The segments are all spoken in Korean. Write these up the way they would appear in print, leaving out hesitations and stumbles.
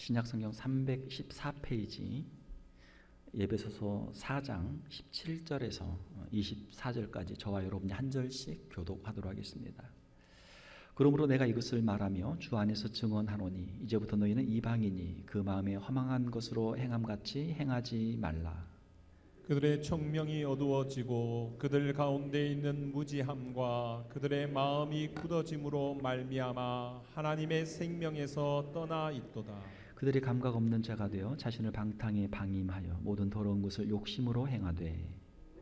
신약성경 314페이지 에베소서 4장 17절에서 24절까지 저와 여러분이 한 절씩 교독하도록 하겠습니다. 그러므로 내가 이것을 말하며 주 안에서 증언하노니 이제부터 너희는 이방인이 그 마음에 허망한 것으로 행함같이 행하지 말라. 그들의 총명이 어두워지고 그들 가운데 있는 무지함과 그들의 마음이 굳어짐으로 말미암아 하나님의 생명에서 떠나 있도다. 그들이 감각 없는 자가 되어 자신을 방탕에 방임하여 모든 더러운 것을 욕심으로 행하되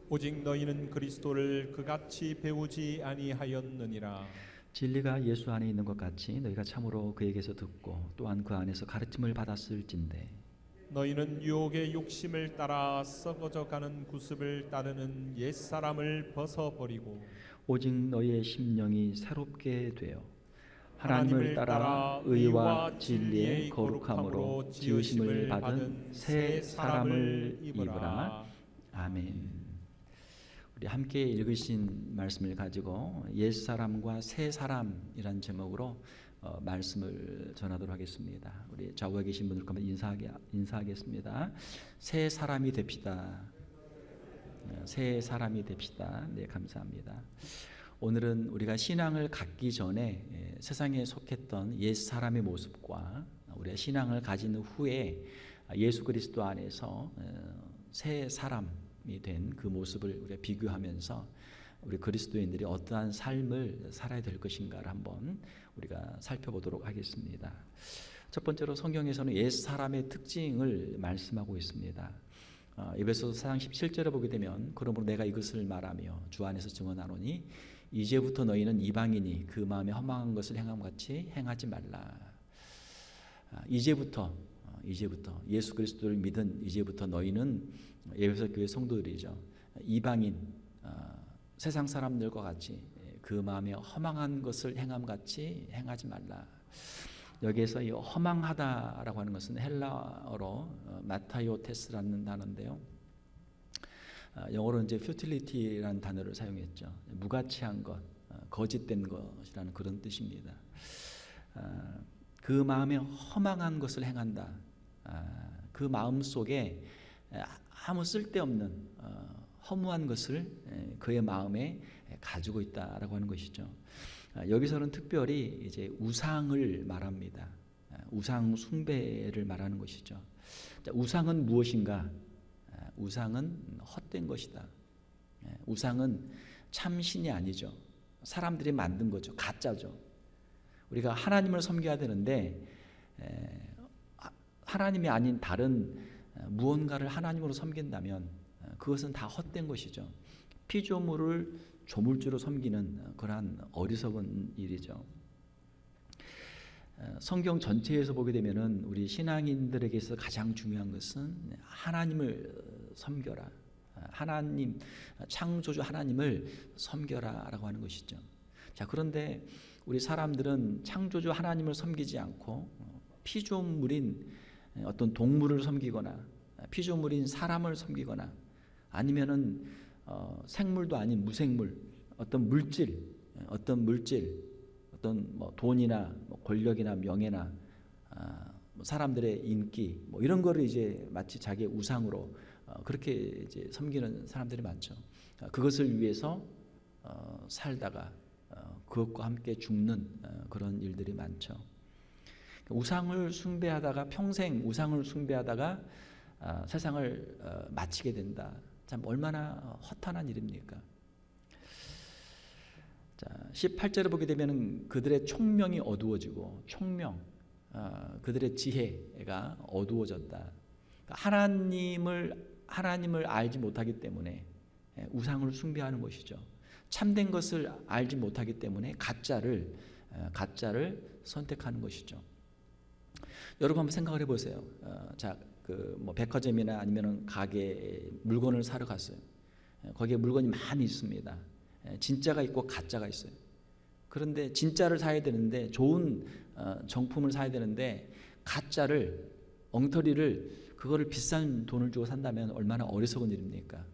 오직 너희는 그리스도를 그같이 배우지 아니하였느니라. 진리가 예수 안에 있는 것 같이 너희가 참으로 그에게서 듣고 또한 그 안에서 가르침을 받았을진대 너희는 유혹의 욕심을 따라 썩어져 가는 구습을 따르는 옛사람을 벗어버리고 오직 너희의 심령이 새롭게 되어 하나님을 따라 의와 진리의 거룩함으로 지으심을 받은 새 사람을 입으라. 아멘. 우리 함께 읽으신 말씀을 가지고 옛사람과 새사람이라는 제목으로 말씀을 전하도록 하겠습니다. 우리 좌우에 계신 분들과 인사하겠습니다. 새 사람이 됩시다. 새 사람이 됩시다. 네, 감사합니다. 오늘은 우리가 신앙을 갖기 전에 세상에 속했던 옛 사람의 모습과 우리가 신앙을 가진 후에 예수 그리스도 안에서 새 사람이 된 그 모습을 우리가 비교하면서 우리 그리스도인들이 어떠한 삶을 살아야 될 것인가를 한번 우리가 살펴보도록 하겠습니다. 첫 번째로 성경에서는 옛 사람의 특징을 말씀하고 있습니다. 에베소서 4장 17절에 보게 되면 그러므로 내가 이것을 말하며 주 안에서 증언하노니 이제부터 너희는 이방인이 그 마음에 허망한 것을 행함같이 행하지 말라. 이제부터 예수 그리스도를 믿은 이제부터 너희는 에베소 교회 성도들이죠. 이방인 세상 사람들과 같이 그 마음에 허망한 것을 행함같이 행하지 말라. 여기에서 이 허망하다라고 하는 것은 헬라어로 마타요테스라는 단어인데요. 영어로는 이제 futility라는 단어를 사용했죠. 무가치한 것, 거짓된 것이라는 그런 뜻입니다. 그 마음에 허망한 것을 행한다. 그 마음 속에 아무 쓸데없는 허무한 것을 그의 마음에 가지고 있다라고 하는 것이죠. 여기서는 특별히 이제 우상을 말합니다. 우상 숭배를 말하는 것이죠. 우상은 무엇인가? 우상은 헛된 것이다. 우상은 참신이 아니죠. 사람들이 만든 거죠. 가짜죠. 우리가 하나님을 섬겨야 되는데 하나님이 아닌 다른 무언가를 하나님으로 섬긴다면 그것은 다 헛된 것이죠. 피조물을 조물주로 섬기는 그러한 어리석은 일이죠. 성경 전체에서 보게 되면은 우리 신앙인들에게서 가장 중요한 것은 하나님을 섬겨라. 하나님, 창조주 하나님을 섬겨라라고 하는 것이죠. 자, 그런데 우리 사람들은 창조주 하나님을 섬기지 않고 피조물인 어떤 동물을 섬기거나 피조물인 사람을 섬기거나 아니면은 생물도 아닌 무생물, 어떤 물질, 어떤 뭐 돈이나 뭐 권력이나 명예나 사람들의 인기 뭐 이런 거를 이제 마치 자기의 우상으로 그렇게 이제 섬기는 사람들이 많죠. 그것을 위해서 살다가 그것과 함께 죽는 그런 일들이 많죠. 우상을 숭배하다가 평생 우상을 숭배하다가 세상을 마치게 된다. 참 얼마나 허탄한 일입니까? 자, 18절을 보게 되면 그들의 총명이 어두워지고 그들의 지혜가 어두워졌다. 하나님을 알지 못하기 때문에 우상을 숭배하는 것이죠. 참된 것을 알지 못하기 때문에 가짜를 선택하는 것이죠. 여러분 한번 생각을 해보세요. 자, 뭐 백화점이나 아니면 가게에 물건을 사러 갔어요. 거기에 물건이 많이 있습니다. 진짜가 있고 가짜가 있어요. 그런데 진짜를 사야 되는데 좋은 정품을 사야 되는데 가짜를 엉터리를 그거를 비싼 돈을 주고 산다면 얼마나 어리석은 일입니까?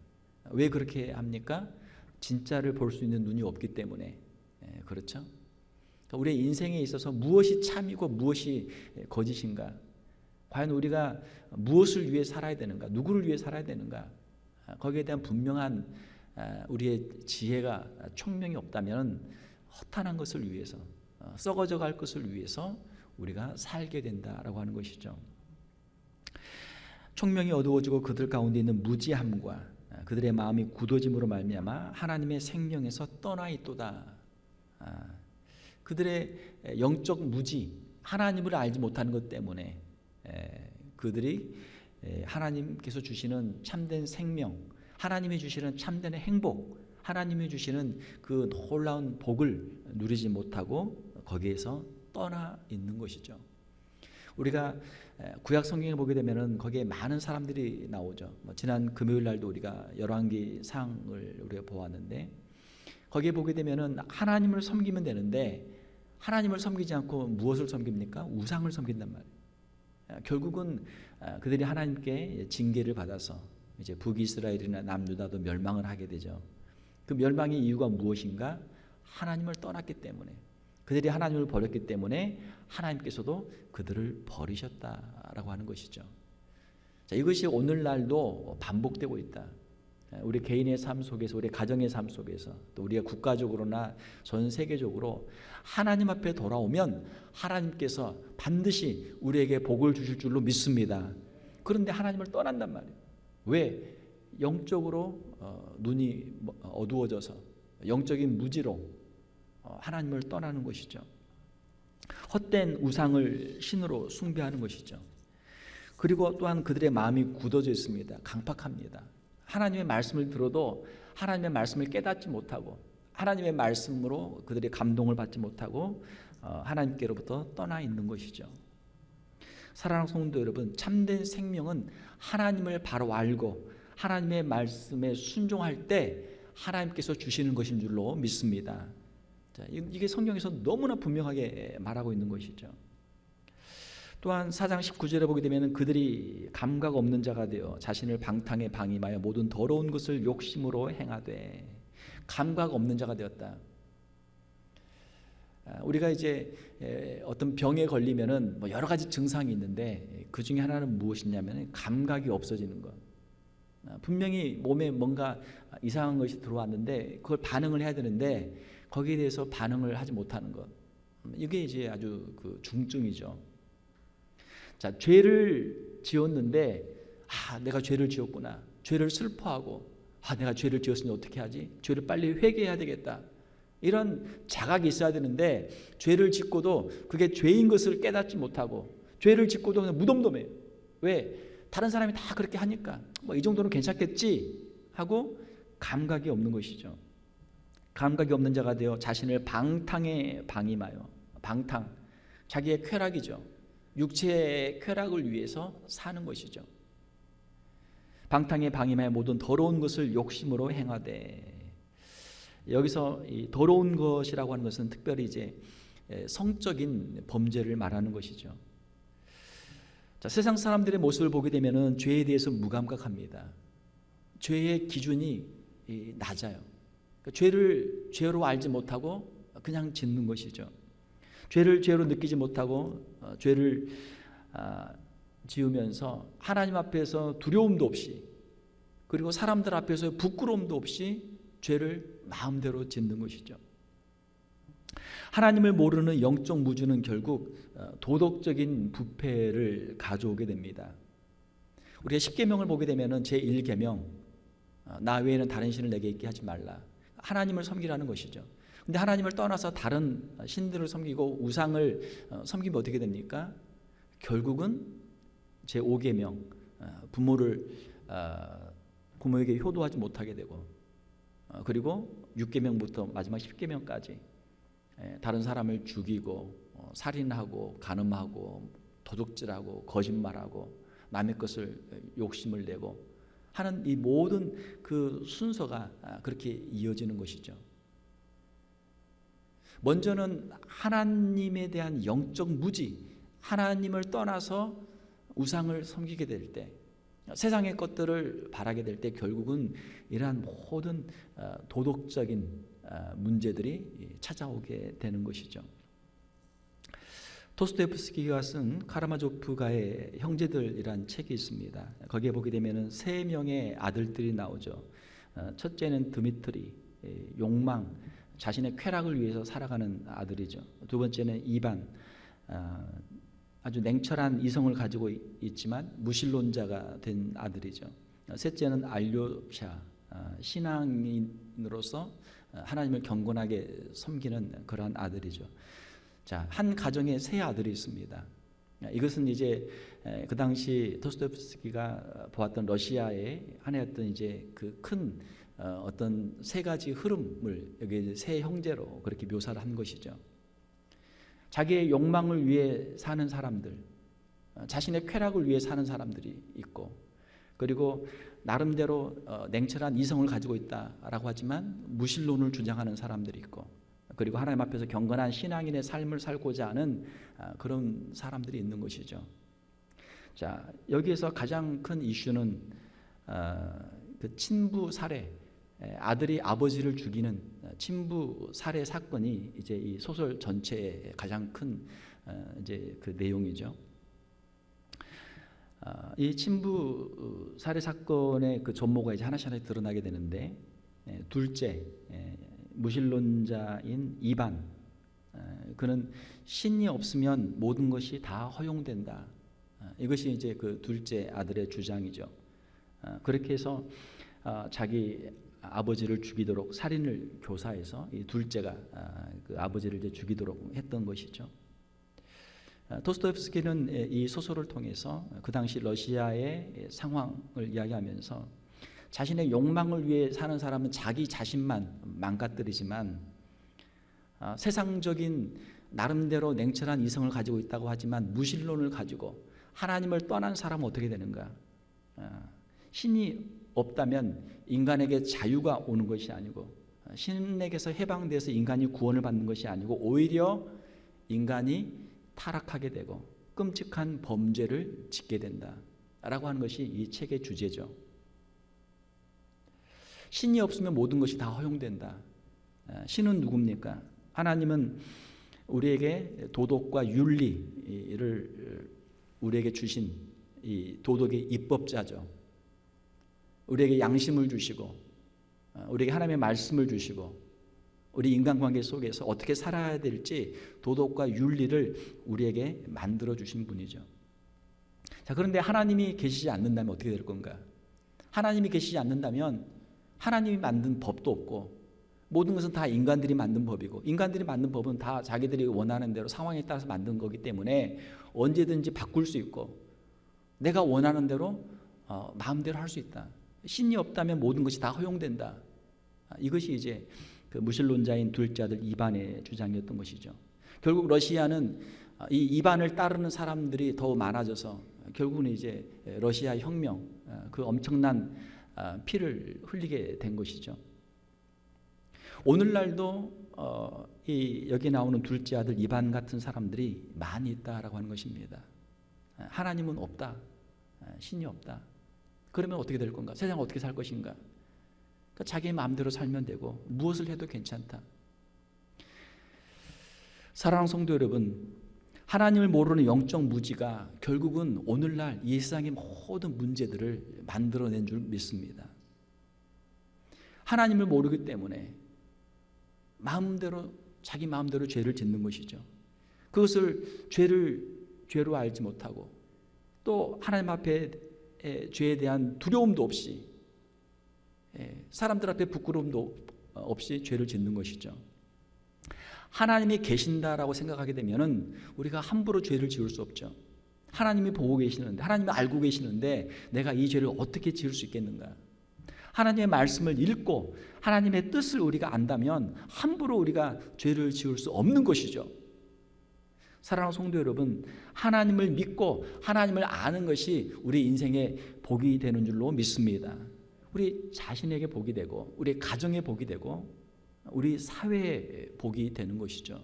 왜 그렇게 합니까? 진짜를 볼 수 있는 눈이 없기 때문에. 그렇죠? 우리의 인생에 있어서 무엇이 참이고 무엇이 거짓인가? 과연 우리가 무엇을 위해 살아야 되는가, 누구를 위해 살아야 되는가, 거기에 대한 분명한 우리의 지혜가 총명이 없다면 허탄한 것을 위해서, 썩어져 갈 것을 위해서 우리가 살게 된다라고 하는 것이죠. 총명이 어두워지고 그들 가운데 있는 무지함과 그들의 마음이 굳어짐으로 말미암아 하나님의 생명에서 떠나 있도다. 그들의 영적 무지, 하나님을 알지 못하는 것 때문에 그들이 하나님께서 주시는 참된 생명, 하나님이 주시는 참된 행복, 하나님이 주시는 그 놀라운 복을 누리지 못하고 거기에서 떠나 있는 것이죠. 우리가 구약 성경에 보게 되면은 거기에 많은 사람들이 나오죠. 지난 금요일 날도 우리가 열왕기상을 우리가 보았는데, 거기에 보게 되면은 하나님을 섬기면 되는데 하나님을 섬기지 않고 무엇을 섬깁니까? 우상을 섬긴단 말이에요. 결국은 그들이 하나님께 징계를 받아서 이제 북이스라엘이나 남유다도 멸망을 하게 되죠. 그 멸망의 이유가 무엇인가? 하나님을 떠났기 때문에, 그들이 하나님을 버렸기 때문에 하나님께서도 그들을 버리셨다라고 하는 것이죠. 자, 이것이 오늘날도 반복되고 있다. 우리 개인의 삶 속에서, 우리 가정의 삶 속에서, 또 우리가 국가적으로나 전 세계적으로 하나님 앞에 돌아오면 하나님께서 반드시 우리에게 복을 주실 줄로 믿습니다. 그런데 하나님을 떠난단 말이에요. 왜? 영적으로 눈이 어두워져서 영적인 무지로 하나님을 떠나는 것이죠. 헛된 우상을 신으로 숭배하는 것이죠. 그리고 또한 그들의 마음이 굳어져 있습니다. 강팍합니다. 하나님의 말씀을 들어도 하나님의 말씀을 깨닫지 못하고, 하나님의 말씀으로 그들이 감동을 받지 못하고 하나님께로부터 떠나 있는 것이죠. 사랑하는 성도 여러분, 참된 생명은 하나님을 바로 알고 하나님의 말씀에 순종할 때 하나님께서 주시는 것인 줄로 믿습니다. 자, 이게 성경에서 너무나 분명하게 말하고 있는 것이죠. 또한 4장 19절에 보게 되면 그들이 감각 없는 자가 되어 자신을 방탕에 방임하여 모든 더러운 것을 욕심으로 행하되, 감각 없는 자가 되었다. 우리가 이제 어떤 병에 걸리면은 뭐 여러 가지 증상이 있는데 그 중에 하나는 무엇이냐면 감각이 없어지는 것. 분명히 몸에 뭔가 이상한 것이 들어왔는데 그걸 반응을 해야 되는데 거기에 대해서 반응을 하지 못하는 것. 이게 이제 아주 그 중증이죠. 자, 죄를 지었는데 내가 죄를 지었구나. 죄를 슬퍼하고 내가 죄를 지었으니 어떻게 하지? 죄를 빨리 회개해야 되겠다. 이런 자각이 있어야 되는데 죄를 짓고도 그게 죄인 것을 깨닫지 못하고, 죄를 짓고도 그냥 무덤덤해요. 왜? 다른 사람이 다 그렇게 하니까 뭐 이 정도는 괜찮겠지 하고 감각이 없는 것이죠. 감각이 없는 자가 되어 자신을 방탕에 방임하여, 방탕, 자기의 쾌락이죠. 육체의 쾌락을 위해서 사는 것이죠. 방탕에 방임하여 모든 더러운 것을 욕심으로 행하되, 여기서 이 더러운 것이라고 하는 것은 특별히 이제 성적인 범죄를 말하는 것이죠. 자, 세상 사람들의 모습을 보게 되면은 죄에 대해서 무감각합니다. 죄의 기준이 낮아요. 그러니까 죄를 죄로 알지 못하고 그냥 짓는 것이죠. 죄를 죄로 느끼지 못하고 죄를 지으면서 하나님 앞에서 두려움도 없이, 그리고 사람들 앞에서 부끄러움도 없이 죄를 마음대로 짓는 것이죠. 하나님을 모르는 영적 무주는 결국 도덕적인 부패를 가져오게 됩니다. 우리가 십계명을 보게 되면은 제1계명, 나 외에는 다른 신을 내게 있게 하지 말라. 하나님을 섬기라는 것이죠. 근데 하나님을 떠나서 다른 신들을 섬기고 우상을 섬기면 어떻게 됩니까? 결국은 제5계명, 부모에게 효도하지 못하게 되고, 그리고 6계명부터 마지막 10계명까지 다른 사람을 죽이고 살인하고 간음하고 도둑질하고 거짓말하고 남의 것을 욕심을 내고 하는 이 모든 그 순서가 그렇게 이어지는 것이죠. 먼저는 하나님에 대한 영적 무지, 하나님을 떠나서 우상을 섬기게 될 때, 세상의 것들을 바라게 될 때 결국은 이러한 모든 도덕적인 문제들이 찾아오게 되는 것이죠. 도스토옙스키가 쓴 카라마조프가의 형제들이란 책이 있습니다. 거기에 보게 되면은 세 명의 아들들이 나오죠. 첫째는 드미트리, 욕망, 자신의 쾌락을 위해서 살아가는 아들이죠. 두 번째는 이반, 아주 냉철한 이성을 가지고 있지만 무신론자가 된 아들이죠. 셋째는 알료샤, 신앙인으로서 하나님을 경건하게 섬기는 그러한 아들이죠. 자, 한 가정에 세 아들이 있습니다. 이것은 이제 그 당시 도스토옙스키가 보았던 러시아의 하나였던 이제 그 큰 어떤 세 가지 흐름을 여기 세 형제로 그렇게 묘사를 한 것이죠. 자기의 욕망을 위해 사는 사람들, 자신의 쾌락을 위해 사는 사람들이 있고, 그리고 나름대로 냉철한 이성을 가지고 있다라고 하지만 무신론을 주장하는 사람들이 있고, 그리고 하나님 앞에서 경건한 신앙인의 삶을 살고자 하는 그런 사람들이 있는 것이죠. 자, 여기에서 가장 큰 이슈는 그 친부 살해, 아들이 아버지를 죽이는 친부 살해 사건이 이제 이 소설 전체의 가장 큰 이제 그 내용이죠. 이 친부 살해 사건의 그 전모가 이제 하나씩 드러나게 되는데, 둘째, 무신론자인 이반, 그는 신이 없으면 모든 것이 다 허용된다. 이것이 이제 그 둘째 아들의 주장이죠. 그렇게 해서 자기 아버지를 죽이도록 살인을 교사해서 이 둘째가 그 아버지를 이제 죽이도록 했던 것이죠. 도스토옙스키는 이 소설을 통해서 그 당시 러시아의 상황을 이야기하면서 자신의 욕망을 위해 사는 사람은 자기 자신만 망가뜨리지만 세상적인 나름대로 냉철한 이성을 가지고 있다고 하지만 무신론을 가지고 하나님을 떠난 사람은 어떻게 되는가? 신이 없다면 인간에게 자유가 오는 것이 아니고, 신에게서 해방돼서 인간이 구원을 받는 것이 아니고, 오히려 인간이 타락하게 되고 끔찍한 범죄를 짓게 된다라고 하는 것이 이 책의 주제죠. 신이 없으면 모든 것이 다 허용된다. 신은 누굽니까? 하나님은 우리에게 도덕과 윤리를 우리에게 주신 이 도덕의 입법자죠. 우리에게 양심을 주시고, 우리에게 하나님의 말씀을 주시고, 우리 인간관계 속에서 어떻게 살아야 될지 도덕과 윤리를 우리에게 만들어 주신 분이죠. 자, 그런데 하나님이 계시지 않는다면 어떻게 될 건가? 하나님이 계시지 않는다면 하나님이 만든 법도 없고, 모든 것은 다 인간들이 만든 법이고, 인간들이 만든 법은 다 자기들이 원하는 대로 상황에 따라서 만든 거기 때문에 언제든지 바꿀 수 있고, 내가 원하는 대로 마음대로 할 수 있다. 신이 없다면 모든 것이 다 허용된다. 이것이 이제 그 무신론자인 둘째 아들 이반의 주장이었던 것이죠. 결국 러시아는 이 이반을 따르는 사람들이 더 많아져서 결국은 이제 러시아 혁명, 그 엄청난 피를 흘리게 된 것이죠. 오늘날도 여기 나오는 둘째 아들 이반 같은 사람들이 많이 있다라고 하는 것입니다. 하나님은 없다, 신이 없다. 그러면 어떻게 될 건가? 세상 어떻게 살 것인가? 그러니까 자기 마음대로 살면 되고 무엇을 해도 괜찮다. 사랑하는 성도 여러분, 하나님을 모르는 영적 무지가 결국은 오늘날 이 세상의 모든 문제들을 만들어낸 줄 믿습니다. 하나님을 모르기 때문에 마음대로 자기 마음대로 죄를 짓는 것이죠. 그것을 죄로 알지 못하고 또 하나님 앞에 죄에 대한 두려움도 없이, 사람들 앞에 부끄러움도 없이 죄를 짓는 것이죠. 하나님이 계신다라고 생각하게 되면은 우리가 함부로 죄를 지을 수 없죠. 하나님이 보고 계시는데, 하나님이 알고 계시는데 내가 이 죄를 어떻게 지을 수 있겠는가? 하나님의 말씀을 읽고 하나님의 뜻을 우리가 안다면 함부로 우리가 죄를 지을 수 없는 것이죠. 사랑하는 성도 여러분, 하나님을 믿고 하나님을 아는 것이 우리 인생의 복이 되는 줄로 믿습니다. 우리 자신에게 복이 되고 우리 가정에 복이 되고 우리 사회에 복이 되는 것이죠.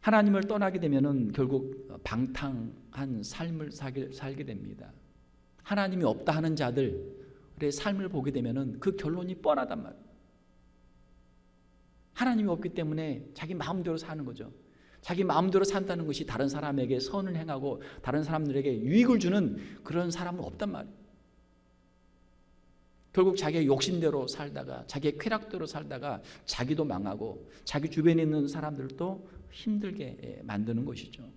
하나님을 떠나게 되면은 결국 방탕한 삶을 살게 됩니다. 하나님이 없다 하는 자들의 삶을 보게 되면은 그 결론이 뻔하단 말이에요. 하나님이 없기 때문에 자기 마음대로 사는 거죠. 자기 마음대로 산다는 것이 다른 사람에게 선을 행하고 다른 사람들에게 유익을 주는 그런 사람은 없단 말이에요. 결국 자기의 욕심대로 살다가 자기의 쾌락대로 살다가 자기도 망하고 자기 주변에 있는 사람들도 힘들게 만드는 것이죠.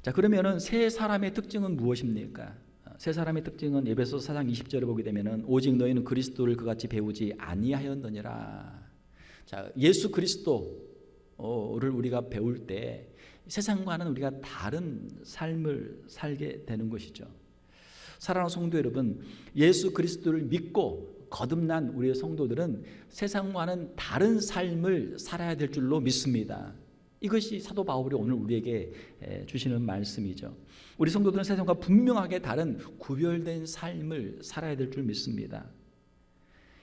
자, 그러면은 세 사람의 특징은 무엇입니까? 세 사람의 특징은 에베소서 4장 20절을 보게 되면은 오직 너희는 그리스도를 그같이 배우지 아니하였느니라. 자, 예수 그리스도를 우리가 배울 때 세상과는 우리가 다른 삶을 살게 되는 것이죠. 사랑하는 성도 여러분, 예수 그리스도를 믿고 거듭난 우리의 성도들은 세상과는 다른 삶을 살아야 될 줄로 믿습니다. 이것이 사도 바울이 오늘 우리에게 주시는 말씀이죠. 우리 성도들은 세상과 분명하게 다른 구별된 삶을 살아야 될 줄 믿습니다.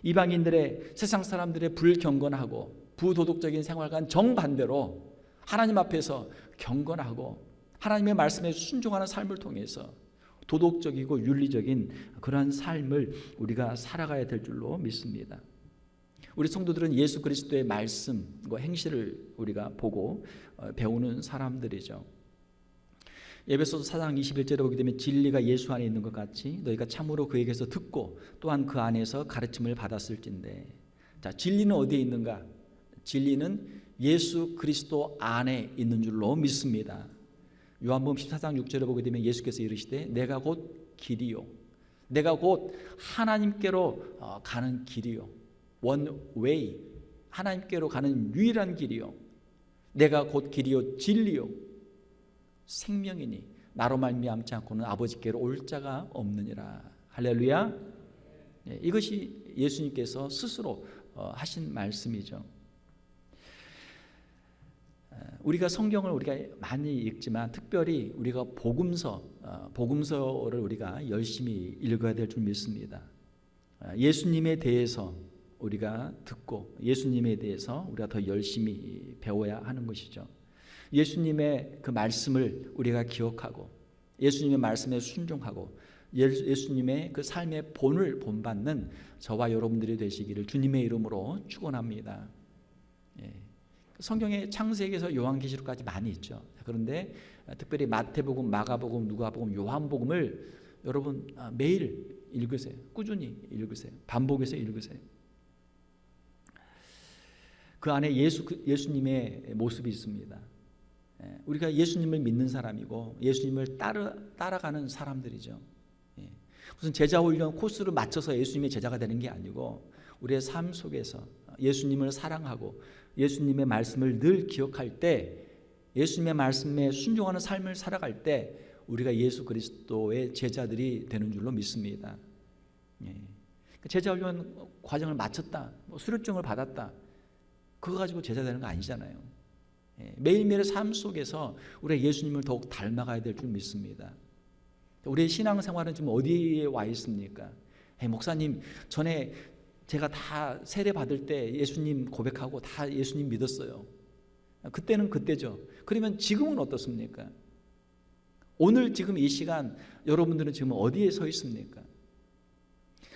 이방인들의 세상 사람들의 불경건하고 부도덕적인 생활과는 정반대로 하나님 앞에서 경건하고 하나님의 말씀에 순종하는 삶을 통해서 도덕적이고 윤리적인 그러한 삶을 우리가 살아가야 될 줄로 믿습니다. 우리 성도들은 예수 그리스도의 말씀과 행실을 우리가 보고 배우는 사람들이죠. 에베소서 4장 21절에 보게 되면 진리가 예수 안에 있는 것 같이 너희가 참으로 그에게서 듣고 또한 그 안에서 가르침을 받았을진데. 자, 진리는 어디에 있는가? 진리는 예수 그리스도 안에 있는 줄로 믿습니다. 요한복음 14장 6절에 보게 되면 예수께서 이르시되 내가 곧 길이요 내가 곧 하나님께로 가는 길이요 one way 하나님께로 가는 유일한 길이요 내가 곧 길이요 진리요 생명이니 나로 말미암지 않고는 아버지께로 올 자가 없느니라. 할렐루야. 이것이 예수님께서 스스로 하신 말씀이죠. 우리가 성경을 우리가 많이 읽지만 특별히 우리가 복음서를 우리가 열심히 읽어야 될 줄 믿습니다. 예수님에 대해서 우리가 듣고 예수님에 대해서 우리가 더 열심히 배워야 하는 것이죠. 예수님의 그 말씀을 우리가 기억하고 예수님의 말씀에 순종하고 예수님의 그 삶의 본을 본받는 저와 여러분들이 되시기를 주님의 이름으로 축원합니다. 성경의 창세기에서 요한계시록까지 많이 있죠. 그런데 특별히 마태복음, 마가복음, 누가복음, 요한복음을 여러분 매일 읽으세요. 꾸준히 읽으세요. 반복해서 읽으세요. 그 안에 예수님의 모습이 있습니다. 우리가 예수님을 믿는 사람이고 예수님을 따라가는 사람들이죠. 무슨 제자 훈련 코스를 맞춰서 예수님의 제자가 되는 게 아니고 우리의 삶 속에서 예수님을 사랑하고 예수님의 말씀을 늘 기억할 때 예수님의 말씀에 순종하는 삶을 살아갈 때 우리가 예수 그리스도의 제자들이 되는 줄로 믿습니다. 제자 훈련 과정을 마쳤다, 수료증을 받았다, 그거 가지고 제자 되는 거 아니잖아요. 매일매일의 삶 속에서 우리가 예수님을 더욱 닮아가야 될 줄 믿습니다. 우리의 신앙생활은 지금 어디에 와 있습니까? 목사님, 전에 제가 다 세례 받을 때 예수님 고백하고 다 예수님 믿었어요. 그때는 그때죠. 그러면 지금은 어떻습니까? 오늘 지금 이 시간 여러분들은 지금 어디에 서 있습니까?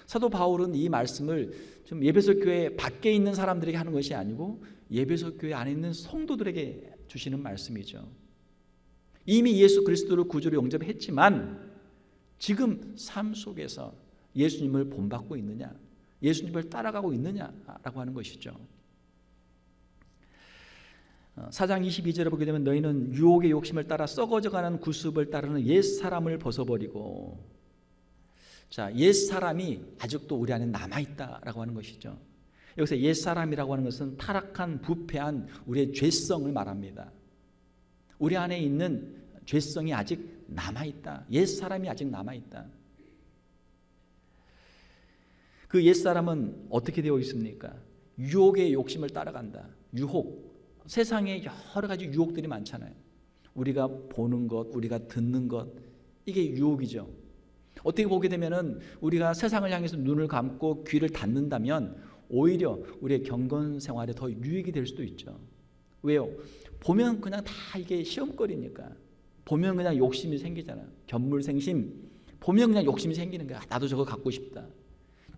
사도 바울은 이 말씀을 좀 예배소 교회 밖에 있는 사람들에게 하는 것이 아니고 예배소 교회 안에 있는 성도들에게 주시는 말씀이죠. 이미 예수 그리스도를 구주로 영접했지만 지금 삶 속에서 예수님을 본받고 있느냐, 예수님을 따라가고 있느냐라고 하는 것이죠. 4장 22절에 보게 되면 너희는 유혹의 욕심을 따라 썩어져가는 구습을 따르는 옛사람을 벗어버리고. 자, 옛사람이 아직도 우리 안에 남아있다라고 하는 것이죠. 여기서 옛사람이라고 하는 것은 타락한 부패한 우리의 죄성을 말합니다. 우리 안에 있는 죄성이 아직 남아있다. 옛사람이 아직 남아있다. 그 옛사람은 어떻게 되어 있습니까? 유혹의 욕심을 따라간다. 유혹. 세상에 여러 가지 유혹들이 많잖아요. 우리가 보는 것, 우리가 듣는 것, 이게 유혹이죠. 어떻게 보게 되면은 우리가 세상을 향해서 눈을 감고 귀를 닫는다면 오히려 우리의 경건 생활에 더 유익이 될 수도 있죠. 왜요? 보면 그냥 다 이게 시험거리니까. 보면 그냥 욕심이 생기잖아요. 견물생심. 보면 그냥 욕심이 생기는 거야. 나도 저거 갖고 싶다.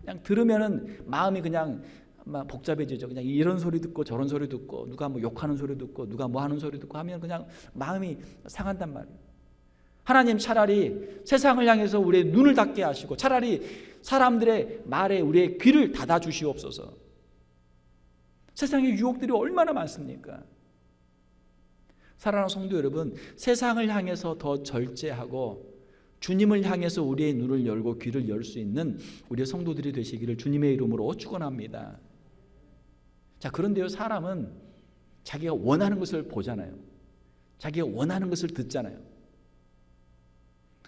그냥 들으면은 마음이 그냥 막 복잡해지죠. 그냥 이런 소리 듣고 저런 소리 듣고 누가 뭐 욕하는 소리 듣고 누가 뭐 하는 소리 듣고 하면 그냥 마음이 상한단 말이에요. 하나님 차라리 세상을 향해서 우리의 눈을 닫게 하시고 차라리 사람들의 말에 우리의 귀를 닫아 주시옵소서. 세상의 유혹들이 얼마나 많습니까? 사랑하는 성도 여러분, 세상을 향해서 더 절제하고 주님을 향해서 우리의 눈을 열고 귀를 열 수 있는 우리의 성도들이 되시기를 주님의 이름으로 축원합니다. 자, 그런데요, 사람은 자기가 원하는 것을 보잖아요. 자기가 원하는 것을 듣잖아요.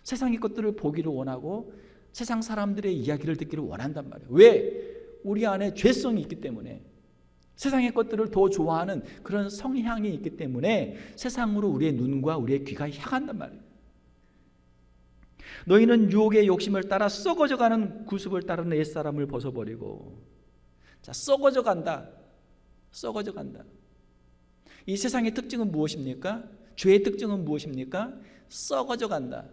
세상의 것들을 보기를 원하고 세상 사람들의 이야기를 듣기를 원한단 말이에요. 왜? 우리 안에 죄성이 있기 때문에, 세상의 것들을 더 좋아하는 그런 성향이 있기 때문에 세상으로 우리의 눈과 우리의 귀가 향한단 말이에요. 너희는 유혹의 욕심을 따라 썩어져가는 구습을 따르는 옛사람을 벗어버리고. 자, 썩어져 간다. 썩어져 간다. 이 세상의 특징은 무엇입니까? 죄의 특징은 무엇입니까? 썩어져 간다.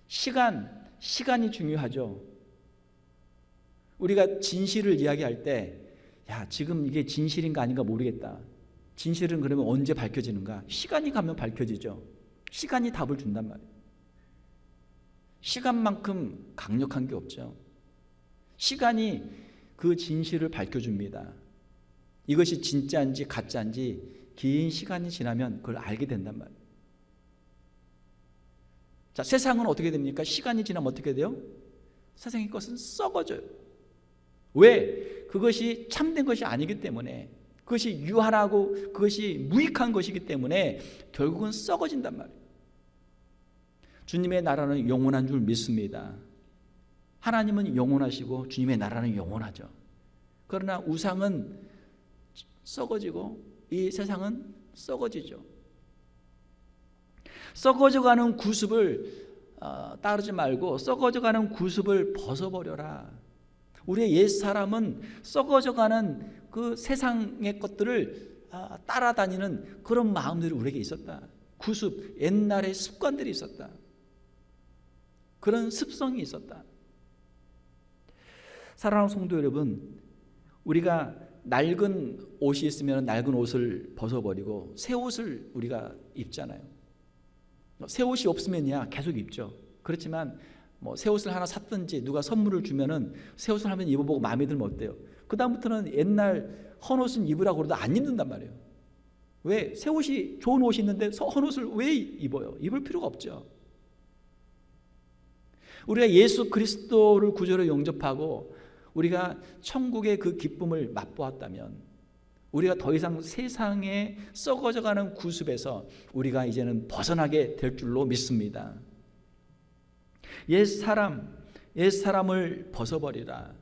시간이 중요하죠. 우리가 진실을 이야기할 때, 야, 지금 이게 진실인가 아닌가 모르겠다. 진실은 그러면 언제 밝혀지는가? 시간이 가면 밝혀지죠. 시간이 답을 준단 말이에요. 시간만큼 강력한 게 없죠. 시간이 그 진실을 밝혀줍니다. 이것이 진짜인지 가짜인지 긴 시간이 지나면 그걸 알게 된단 말이에요. 자, 세상은 어떻게 됩니까? 시간이 지나면 어떻게 돼요? 세상의 것은 썩어져요. 왜? 그것이 참된 것이 아니기 때문에, 그것이 유한하고 그것이 무익한 것이기 때문에 결국은 썩어진단 말이에요. 주님의 나라는 영원한 줄 믿습니다. 하나님은 영원하시고 주님의 나라는 영원하죠. 그러나 우상은 썩어지고 이 세상은 썩어지죠. 썩어져가는 구습을 따르지 말고 썩어져가는 구습을 벗어버려라. 우리의 옛사람은 썩어져가는 그 세상의 것들을 따라다니는 그런 마음들이 우리에게 있었다. 구습, 옛날의 습관들이 있었다. 그런 습성이 있었다. 사랑하는 성도 여러분, 우리가 낡은 옷이 있으면 낡은 옷을 벗어버리고 새 옷을 우리가 입잖아요. 새 옷이 없으면야 계속 입죠. 그렇지만 뭐 새 옷을 하나 샀든지 누가 선물을 주면은 새 옷을 한번 입어보고 마음에 들면 어때요? 그 다음부터는 옛날 헌옷은 입으라고 그러도 안 입는단 말이에요. 왜? 새 옷이 좋은 옷이 있는데 헌옷을 왜 입어요? 입을 필요가 없죠. 우리가 예수 그리스도를 구주로 영접하고 우리가 천국의 그 기쁨을 맛보았다면 우리가 더 이상 세상에 썩어져가는 구습에서 우리가 이제는 벗어나게 될 줄로 믿습니다. 옛사람을 벗어버리라.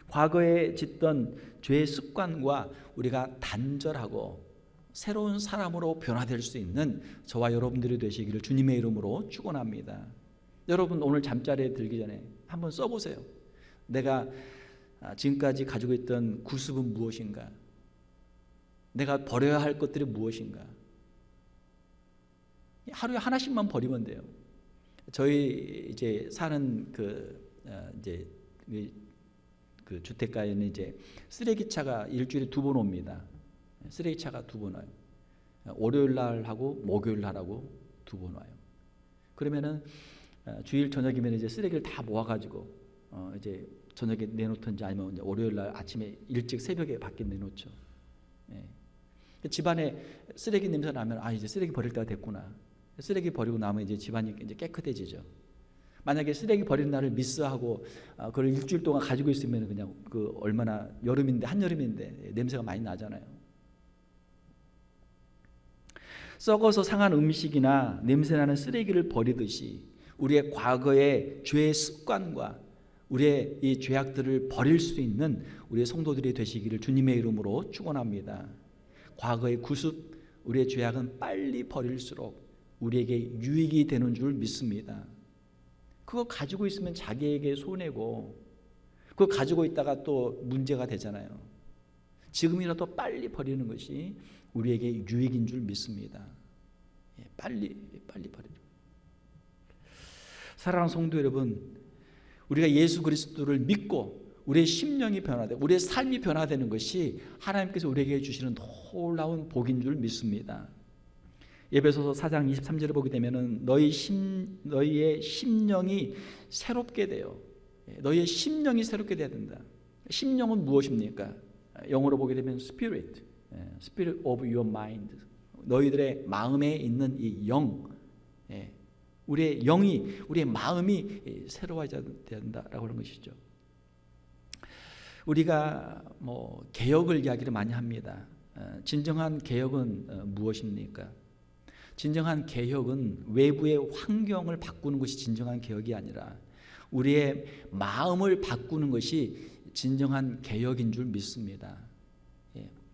과거에 짓던 죄의 습관과 우리가 단절하고 새로운 사람으로 변화될 수 있는 저와 여러분들이 되시기를 주님의 이름으로 축원합니다. 여러분, 오늘 잠자리에 들기 전에 한번 써보세요. 내가 지금까지 가지고 있던 구습은 무엇인가? 내가 버려야 할 것들이 무엇인가? 하루에 하나씩만 버리면 돼요. 저희 이제 사는 이제 그 주택가에는 이제 쓰레기차가 일주일에 2번 옵니다. 쓰레기차가 2번 와요. 월요일 날 하고 목요일 날 하고 2번 와요. 그러면은 주일 저녁이면 이제 쓰레기를 다 모아가지고 이제 저녁에 내놓든지 아니면 이제 월요일 날 아침에 일찍 새벽에 밖에 내놓죠. 예. 집안에 쓰레기 냄새 나면 이제 쓰레기 버릴 때가 됐구나. 쓰레기 버리고 나면 이제 집안이 이제 깨끗해지죠. 만약에 쓰레기 버리는 날을 미스하고 그걸 일주일 동안 가지고 있으면 그냥 그 얼마나 여름인데 한여름인데 냄새가 많이 나잖아요. 썩어서 상한 음식이나 냄새나는 쓰레기를 버리듯이 우리의 과거의 죄의 습관과 우리의 이 죄악들을 버릴 수 있는 우리의 성도들이 되시기를 주님의 이름으로 축원합니다. 과거의 구습, 우리의 죄악은 빨리 버릴수록 우리에게 유익이 되는 줄 믿습니다. 그거 가지고 있으면 자기에게 손해고 그거 가지고 있다가 또 문제가 되잖아요. 지금이라도 빨리 버리는 것이 우리에게 유익인 줄 믿습니다. 빨리 버리죠. 사랑하는 성도 여러분, 우리가 예수 그리스도를 믿고 우리의 심령이 변화되고 우리의 삶이 변화되는 것이 하나님께서 우리에게 주시는 놀라운 복인 줄 믿습니다. 에베소서 4장 23절을 보게 되면은 너희의 심령이 새롭게 돼요. 너희의 심령이 새롭게 돼야 된다. 심령은 무엇입니까? 영어로 보게 되면 spirit, spirit of your mind. 너희들의 마음에 있는 이 영, 우리의 영이, 우리의 마음이 새로워져야 된다라고 하는 것이죠. 우리가 개혁을 이야기를 많이 합니다. 진정한 개혁은 무엇입니까? 진정한 개혁은 외부의 환경을 바꾸는 것이 진정한 개혁이 아니라 우리의 마음을 바꾸는 것이 진정한 개혁인 줄 믿습니다.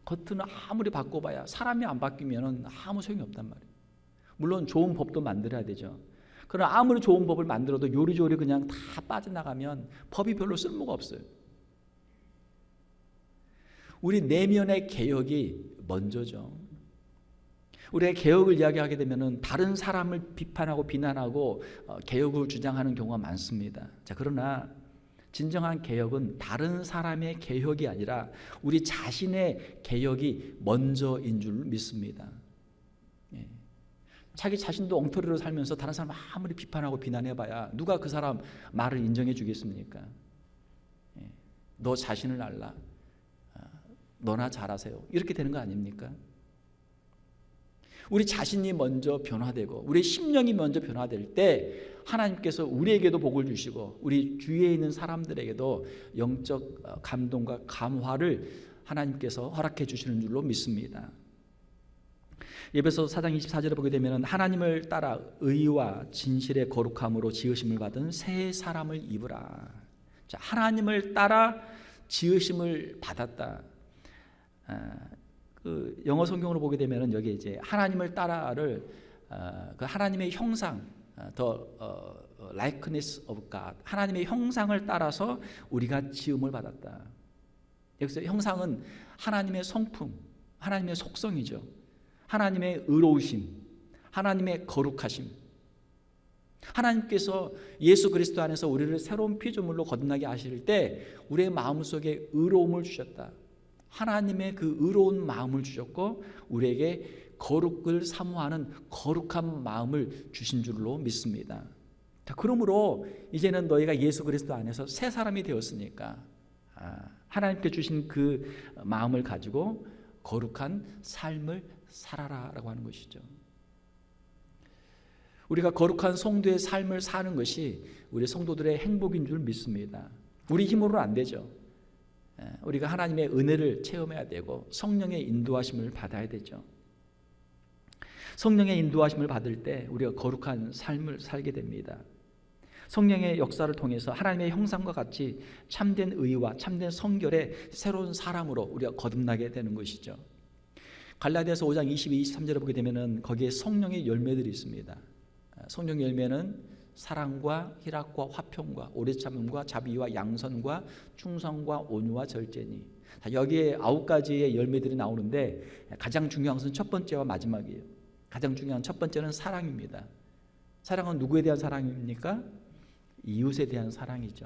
겉은 아무리 바꿔봐야 사람이 안 바뀌면 아무 소용이 없단 말이에요. 물론 좋은 법도 만들어야 되죠. 그러나 아무리 좋은 법을 만들어도 요리조리 그냥 다 빠져나가면 법이 별로 쓸모가 없어요. 우리 내면의 개혁이 먼저죠. 우리가 개혁을 이야기하게 되면 다른 사람을 비판하고 비난하고 개혁을 주장하는 경우가 많습니다. 자, 그러나 진정한 개혁은 다른 사람의 개혁이 아니라 우리 자신의 개혁이 먼저인 줄 믿습니다. 자기 자신도 엉터리로 살면서 다른 사람 아무리 비판하고 비난해봐야 누가 그 사람 말을 인정해 주겠습니까? 너 자신을 알라. 너나 잘하세요. 이렇게 되는 거 아닙니까? 우리 자신이 먼저 변화되고 우리 심령이 먼저 변화될 때 하나님께서 우리에게도 복을 주시고 우리 주위에 있는 사람들에게도 영적 감동과 감화를 하나님께서 허락해 주시는 줄로 믿습니다. 에베소서 4장 24절에 보게 되면 하나님을 따라 의와 진실의 거룩함으로 지으심을 받은 새 사람을 입으라. 자, 하나님을 따라 지으심을 받았다. 그 영어 성경으로 보게 되면은 여기 이제 하나님을 따라를 그 하나님의 형상, the likeness of God, 하나님의 형상을 따라서 우리가 지음을 받았다. 여기서 형상은 하나님의 성품, 하나님의 속성이죠. 하나님의 의로우심, 하나님의 거룩하심. 하나님께서 예수 그리스도 안에서 우리를 새로운 피조물로 거듭나게 하실 때 우리의 마음속에 의로움을 주셨다. 하나님의 그 의로운 마음을 주셨고 우리에게 거룩을 사모하는 거룩한 마음을 주신 줄로 믿습니다. 자, 그러므로 이제는 너희가 예수 그리스도 안에서 새 사람이 되었으니까 하나님께 주신 그 마음을 가지고 거룩한 삶을 살아라라고 하는 것이죠. 우리가 거룩한 성도의 삶을 사는 것이 우리 성도들의 행복인 줄 믿습니다. 우리 힘으로는 안 되죠. 우리가 하나님의 은혜를 체험해야 되고 성령의 인도하심을 받아야 되죠. 성령의 인도하심을 받을 때 우리가 거룩한 삶을 살게 됩니다. 성령의 역사를 통해서 하나님의 형상과 같이 참된 의와 참된 성결의 새로운 사람으로 우리가 거듭나게 되는 것이죠. 갈라디아서 5장 22, 23절에 보게 되면은 거기에 성령의 열매들이 있습니다. 성령의 열매는 사랑과 희락과 화평과 오래 참음과 자비와 양선과 충성과 온유와 절제니. 여기에 9가지의 열매들이 나오는데 가장 중요한 것은 첫 번째와 마지막이에요. 가장 중요한 첫 번째는 사랑입니다. 사랑은 누구에 대한 사랑입니까? 이웃에 대한 사랑이죠.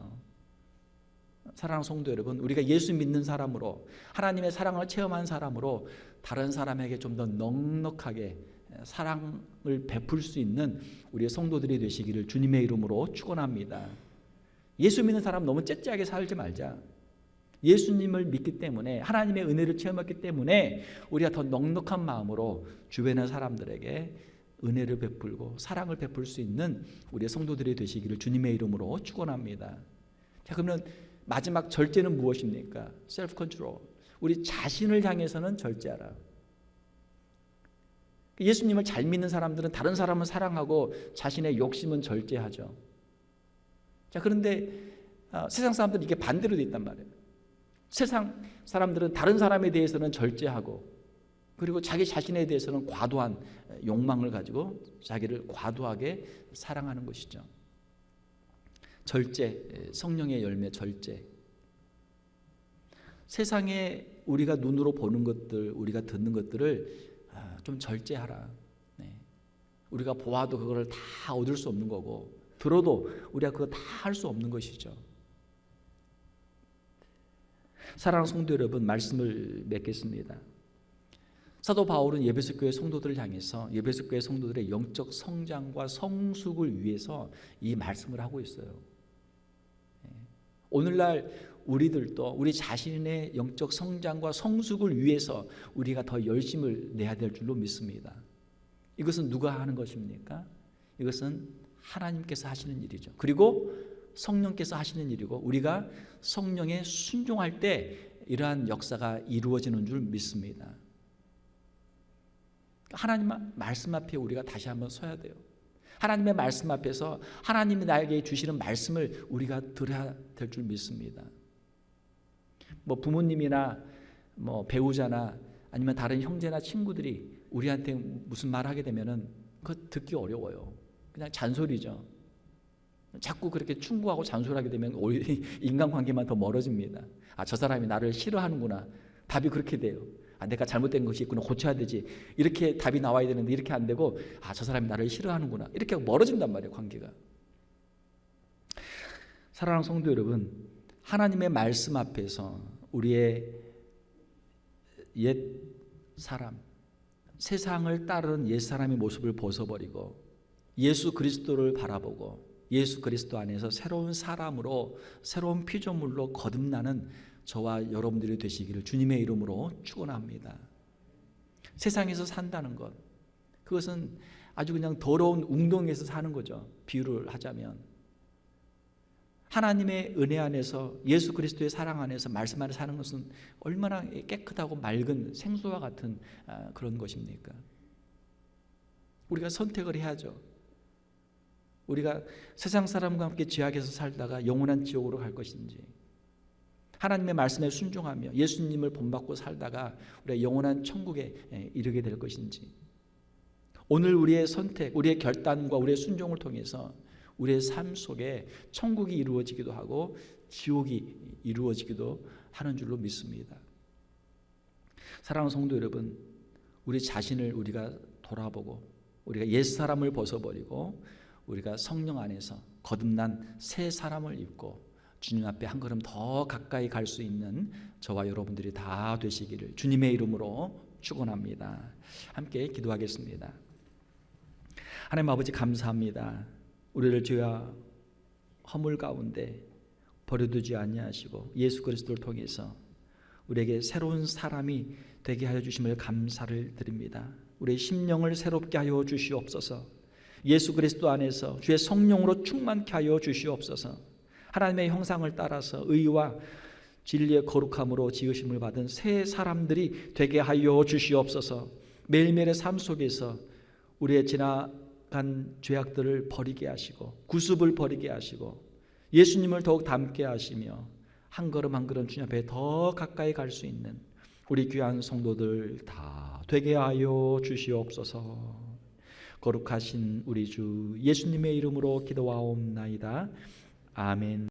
사랑하는 성도 여러분, 우리가 예수 믿는 사람으로 하나님의 사랑을 체험한 사람으로 다른 사람에게 좀 더 넉넉하게 사랑을 베풀 수 있는 우리의 성도들이 되시기를 주님의 이름으로 축원합니다. 예수 믿는 사람 너무 째째하게 살지 말자. 예수님을 믿기 때문에 하나님의 은혜를 체험했기 때문에 우리가 더 넉넉한 마음으로 주변의 사람들에게 은혜를 베풀고 사랑을 베풀 수 있는 우리의 성도들이 되시기를 주님의 이름으로 축원합니다. 자, 그러면 마지막 절제는 무엇입니까? 셀프 컨트롤. 우리 자신을 향해서는 절제하라. 예수님을 잘 믿는 사람들은 다른 사람을 사랑하고 자신의 욕심은 절제하죠. 자, 그런데 세상 사람들은 이게 반대로 돼 있단 말이에요. 세상 사람들은 다른 사람에 대해서는 절제하고 그리고 자기 자신에 대해서는 과도한 욕망을 가지고 자기를 과도하게 사랑하는 것이죠. 절제, 성령의 열매 절제. 세상에 우리가 눈으로 보는 것들, 우리가 듣는 것들을 좀 절제하라. 우리가 보아도 그걸 다 얻을 수 없는 거고 들어도 우리가 그거 다 할 수 없는 것이죠. 사랑하는 성도 여러분, 말씀을 맺겠습니다. 사도 바울은 에베소 교회 성도들을 향해서 에베소 교회 성도들의 영적 성장과 성숙을 위해서 이 말씀을 하고 있어요. 오늘날 우리들도 우리 자신의 영적 성장과 성숙을 위해서 우리가 더 열심을 내야 될 줄로 믿습니다. 이것은 누가 하는 것입니까? 이것은 하나님께서 하시는 일이죠. 그리고 성령께서 하시는 일이고 우리가 성령에 순종할 때 이러한 역사가 이루어지는 줄 믿습니다. 하나님 말씀 앞에 우리가 다시 한번 서야 돼요. 하나님의 말씀 앞에서 하나님이 나에게 주시는 말씀을 우리가 들어야 될 줄 믿습니다. 뭐 부모님이나 뭐 배우자나 아니면 다른 형제나 친구들이 우리한테 무슨 말 하게 되면은 그거 듣기 어려워요. 그냥 잔소리죠. 자꾸 그렇게 충고하고 잔소리하게 되면 오히려 인간관계만 더 멀어집니다. 아, 저 사람이 나를 싫어하는구나. 답이 그렇게 돼요. 아, 내가 잘못된 것이 있구나. 고쳐야 되지. 이렇게 답이 나와야 되는데 이렇게 안 되고 아, 저 사람이 나를 싫어하는구나. 이렇게 멀어진단 말이에요, 관계가. 사랑하는 성도 여러분, 하나님의 말씀 앞에서 우리의 옛 사람, 세상을 따르는 옛 사람의 모습을 벗어버리고 예수 그리스도를 바라보고 예수 그리스도 안에서 새로운 사람으로 새로운 피조물로 거듭나는 저와 여러분들이 되시기를 주님의 이름으로 축원합니다. 세상에서 산다는 것, 그것은 아주 그냥 더러운 웅덩이에서 사는 거죠. 비유를 하자면 하나님의 은혜 안에서 예수 그리스도의 사랑 안에서 말씀 안에 사는 것은 얼마나 깨끗하고 맑은 생수와 같은 그런 것입니까? 우리가 선택을 해야죠. 우리가 세상 사람과 함께 죄악에서 살다가 영원한 지옥으로 갈 것인지, 하나님의 말씀에 순종하며 예수님을 본받고 살다가 우리가 영원한 천국에 이르게 될 것인지, 오늘 우리의 선택, 우리의 결단과 우리의 순종을 통해서 우리의 삶 속에 천국이 이루어지기도 하고 지옥이 이루어지기도 하는 줄로 믿습니다. 사랑하는 성도 여러분, 우리 자신을 우리가 돌아보고 우리가 옛사람을 벗어버리고 우리가 성령 안에서 거듭난 새 사람을 입고 주님 앞에 한 걸음 더 가까이 갈 수 있는 저와 여러분들이 다 되시기를 주님의 이름으로 축원합니다. 함께 기도하겠습니다. 하나님 아버지, 감사합니다. 우리를 죄와 허물 가운데 버려두지 아니하시고 예수 그리스도를 통해서 우리에게 새로운 사람이 되게 하여 주심을 감사를 드립니다. 우리의 심령을 새롭게 하여 주시옵소서. 예수 그리스도 안에서 주의 성령으로 충만케 하여 주시옵소서. 하나님의 형상을 따라서 의와 진리의 거룩함으로 지으심을 받은 새 사람들이 되게 하여 주시옵소서. 매일매일의 삶 속에서 우리의 지나간 죄악들을 버리게 하시고 구습을 버리게 하시고 예수님을 더욱 닮게 하시며 한 걸음 한 걸음 주님 앞에 더 가까이 갈 수 있는 우리 귀한 성도들 다 되게 하여 주시옵소서. 거룩하신 우리 주 예수님의 이름으로 기도하옵나이다. 아멘.